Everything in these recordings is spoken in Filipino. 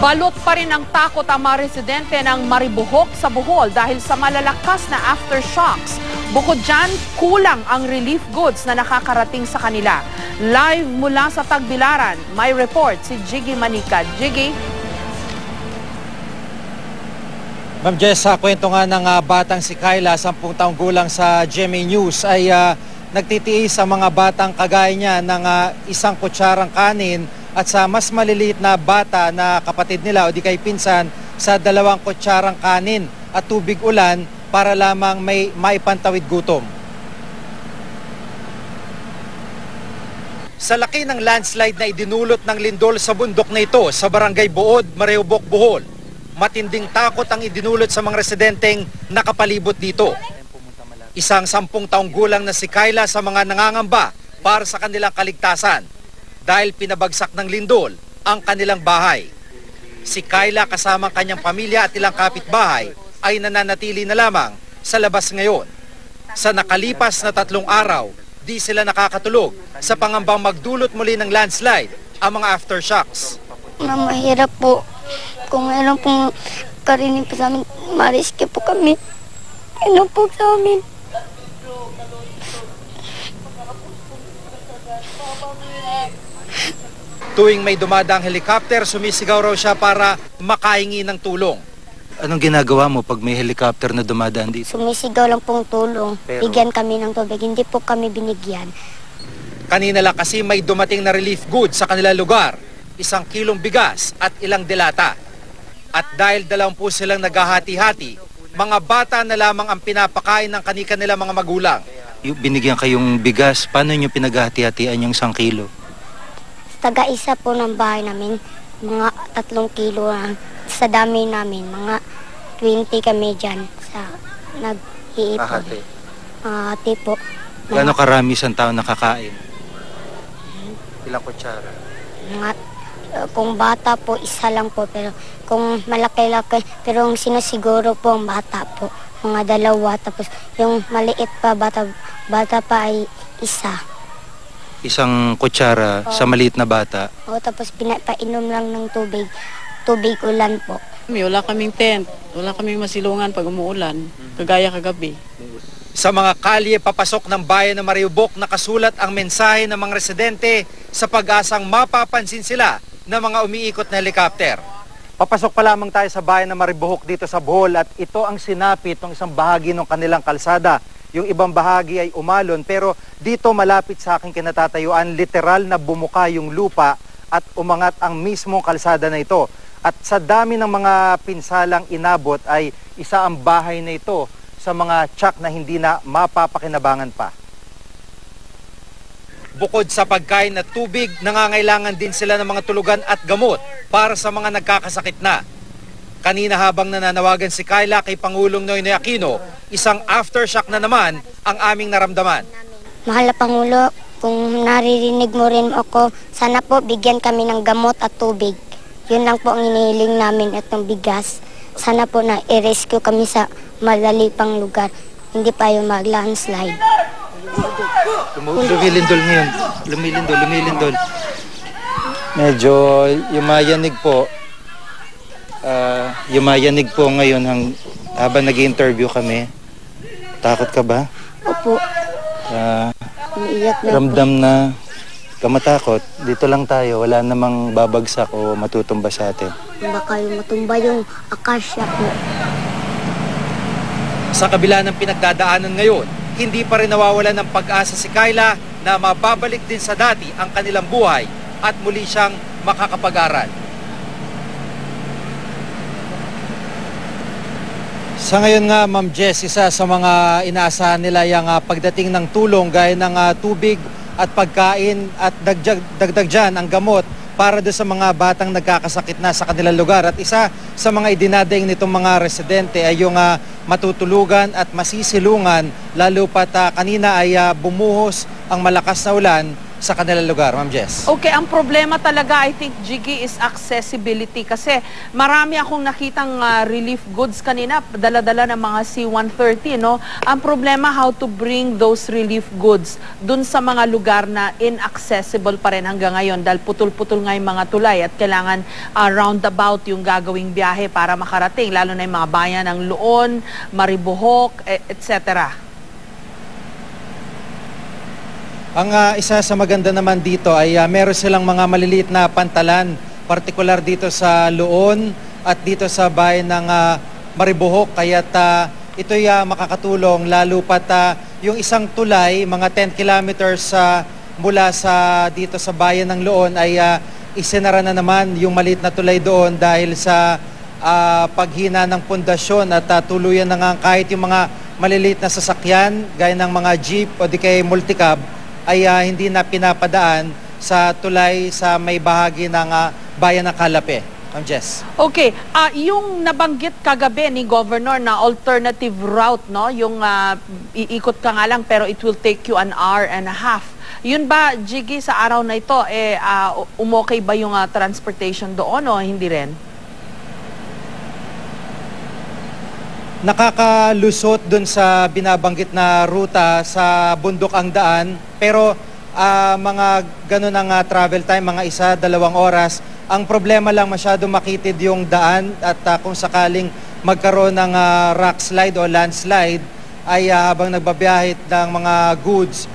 Balot pa rin ang takot ang mga residente ng Maribohok sa Bohol dahil sa malalakas na aftershocks. Bukod dyan, kulang ang relief goods na nakakarating sa kanila. Live mula sa Tagbilaran, may report si Jiggy Manica. Jiggy? Ma'am Jess, sa kwento nga ng batang si Kyla, 10 taong gulang sa GMA News, ay nagtitiis sa mga batang kagaya niya ng 1 kutsarang kanin at sa mas maliliit na bata na kapatid nila o di kay pinsan sa 2 kutsarang kanin at tubig ulan para lamang may maipantawid gutom. Sa laki ng landslide na idinulot ng lindol sa bundok na ito sa Barangay Buod, Maribohok, Bohol, matinding takot ang idinulot sa mga residenteng nakapalibot dito. Isang 10 taong gulang na si Kyla sa mga nangangamba para sa kanilang kaligtasan dahil pinabagsak ng lindol ang kanilang bahay. Si Kyla kasama ang kanyang pamilya at ilang kapitbahay ay nananatili na lamang sa labas ngayon. Sa nakalipas na 3 araw, di sila nakakatulog sa pangambang magdulot muli ng landslide ang mga aftershocks. Mahirap po. Kung meron pong karinig po sa amin, mariske po kami. Ano po sa amin? Tuwing may dumadaang helicopter, sumisigaw raw siya para makahingi ng tulong. Anong ginagawa mo pag may helicopter na dumadaan dito? Sumisigaw lang pong tulong. Bigyan kami ng tubig. Hindi po kami binigyan. Kanina lang kasi may dumating na relief goods sa kanilang lugar. 1 kilong bigas at ilang delata. At dahil 2 po silang naghahati-hati, mga bata na lamang ang pinapakain ng kanilang mga magulang. Binigyan kayong bigas, paano nyo pinaghahati-hatian yung 1 kilo? Taga-isa po ng bahay namin, mga 3 kilo lang. Sa dami namin, mga 20 kami dyan sa nag-iipon. Hati po. Gano'ng karami isang tao nakakain? Ilang kutsara? Kung bata po, 1 lang po. Pero kung malaki-laki, pero yung sinasiguro po ang bata po, mga 2. Tapos yung maliit pa, bata pa ay 1. 1 kutsara sa maliit na bata? O, tapos pinapainom lang ng tubig. Tubig ulan po. Wala kaming tent. Wala kaming masilungan pag umuulan. Kagaya kagabi. Sa mga kalye papasok ng bayan ng Maribohok, nakasulat ang mensahe ng mga residente sa pag-asang mapapansin sila ng mga umiikot na helicopter. Papasok pa lamang tayo sa bayan ng Maribohok dito sa Bohol at ito ang sinapit ng isang bahagi ng kanilang kalsada. Yung ibang bahagi ay umalon pero dito malapit sa aking kinatatayuan, literal na bumuka yung lupa at umangat ang mismong kalsada na ito. At sa dami ng mga pinsalang inabot ay isa ang bahay na ito sa mga tiyak na hindi na mapapakinabangan pa. Bukod sa pagkain at tubig, nangangailangan din sila ng mga tulugan at gamot para sa mga nagkakasakit na. Kanina habang nananawagan si Kyla kay Pangulong Noynoy Aquino, isang aftershock na naman ang aming naramdaman. Mahal na Pangulo, kung naririnig mo rin ako, sana po bigyan kami ng gamot at tubig. Yun lang po ang inihiling namin at ng bigas. Sana po na i-rescue kami sa madali pang lugar. Hindi pa yung mag-landslide. Lumilindol ngayon. Lumilindol. Medyo yumayanig po. Yumayanig po ngayon habang nag-interview kami. Takot ka ba? Opo. Ramdam na kamatakot. Dito lang tayo. Wala namang babagsak o matutumba sa atin. Baka yung matumba yung akasya po. Sa kabila ng pinagdadaanan ngayon, hindi pa rin nawawalan ng pag-asa si Kyla na mababalik din sa dati ang kanilang buhay at muli siyang makakapag-aral. Sa ngayon nga, Ma'am Jess, isa sa mga inaasahan nila yung pagdating ng tulong gaya ng tubig at pagkain at dagdag dyan ang gamot para doon sa mga batang nagkakasakit na sa kanilang lugar. At isa sa mga idinadaing nitong mga residente ay yung matutulugan at masisilungan, lalo pat kanina ay bumuhos ang malakas na ulan sa kanilang lugar, Ma'am Jess. Okay, ang problema talaga, I think, Jiggy, is accessibility. Kasi marami akong nakitang relief goods kanina, dala-dala ng mga C-130, no? Ang problema, how to bring those relief goods dun sa mga lugar na inaccessible pa rin hanggang ngayon dahil putol-putol nga yung mga tulay at kailangan roundabout yung gagawing biyahe para makarating, lalo na yung mga bayan ng Luon, Maribojoc, etc. Ang isa sa maganda naman dito ay meron silang mga maliliit na pantalan, partikular dito sa Luon at dito sa bayan ng Maribojoc. Kaya't ito'y makakatulong lalo pat yung isang tulay, mga 10 kilometers mula sa dito sa bayan ng Luon ay isinara na naman yung maliit na tulay doon dahil sa paghina ng pundasyon at tuluyan na nga kahit yung mga maliliit na sasakyan gaya ng mga jeep o di kay multicab ay hindi na pinapadaan sa tulay sa may bahagi ng bayan ng Calape. Ma'am Jess. Okay, yung nabanggit kagabi ni Governor na alternative route, no? Yung iikot ka nga lang pero it will take you an hour and a half. Yun ba, Jiggy, sa araw na ito, umokay ba yung transportation doon o hindi rin? Nakakalusot dun sa binabanggit na ruta sa bundok ang daan, pero mga ganun ang travel time, mga 1-2 oras. Ang problema lang masyado makitid yung daan at kung sakaling magkaroon ng rock slide o landslide ay habang nagbabiyahe ng mga goods,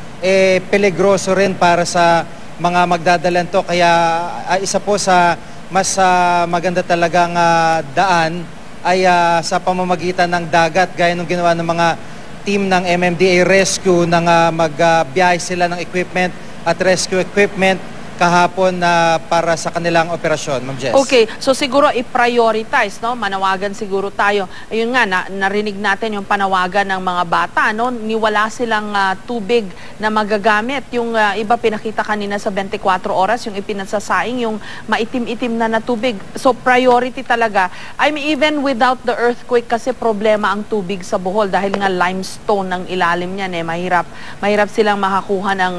peligroso rin para sa mga magdadalan to. Kaya isa po sa mas maganda talagang daan ay sa pamamagitan ng dagat gaya ng ginawa ng mga team ng MMDA Rescue nang magbiyahe sila ng equipment at rescue equipment kahapon para sa kanilang operasyon, Ma'am Jess. Okay, so siguro i-prioritize, no? Manawagan siguro tayo. Ayun nga, narinig natin yung panawagan ng mga bata, no? Niwala silang tubig na magagamit. Yung iba pinakita kanina sa 24 oras, yung ipinasasaing, yung maitim-itim na tubig. So priority talaga. I mean, even without the earthquake, kasi problema ang tubig sa Bohol dahil nga limestone ang ilalim niyan, mahirap silang makakuha ng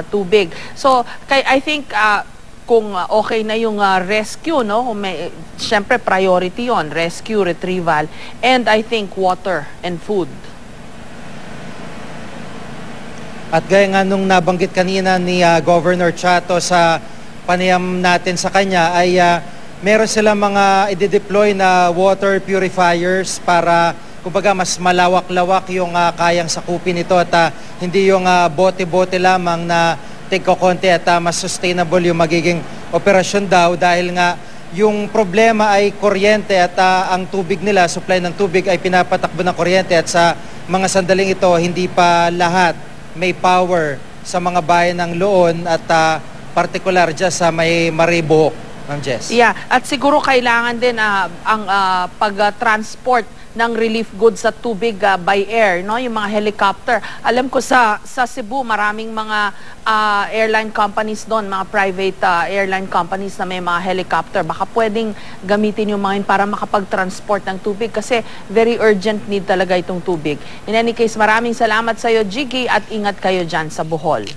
tubig. So, I think kung okay na yung rescue, no? Siyempre priority yon, rescue, retrieval, and I think water and food. At gaya nga nung nabanggit kanina ni Governor Chato sa panayam natin sa kanya ay meron silang mga i-deploy na water purifiers para kumbaga mas malawak-lawak yung kayang sakupin ito at hindi yung bote-bote lamang na tigko-konti at mas sustainable yung magiging operasyon daw dahil nga yung problema ay kuryente at ang tubig nila, supply ng tubig ay pinapatakbo ng kuryente at sa mga sandaling ito hindi pa lahat may power sa mga bayan ng Luon at particular dyan sa may Maribojoc, Ma'am Jess. Yeah, at siguro kailangan din ang pag-transport ng relief goods sa tubig by air, no? Yung mga helicopter. Alam ko sa Cebu, maraming mga airline companies doon, mga private airline companies na may mga helicopter. Baka pwedeng gamitin yung mga yun para makapag-transport ng tubig kasi very urgent need talaga itong tubig. In any case, maraming salamat sa iyo, Jiggy, at ingat kayo dyan sa Bohol.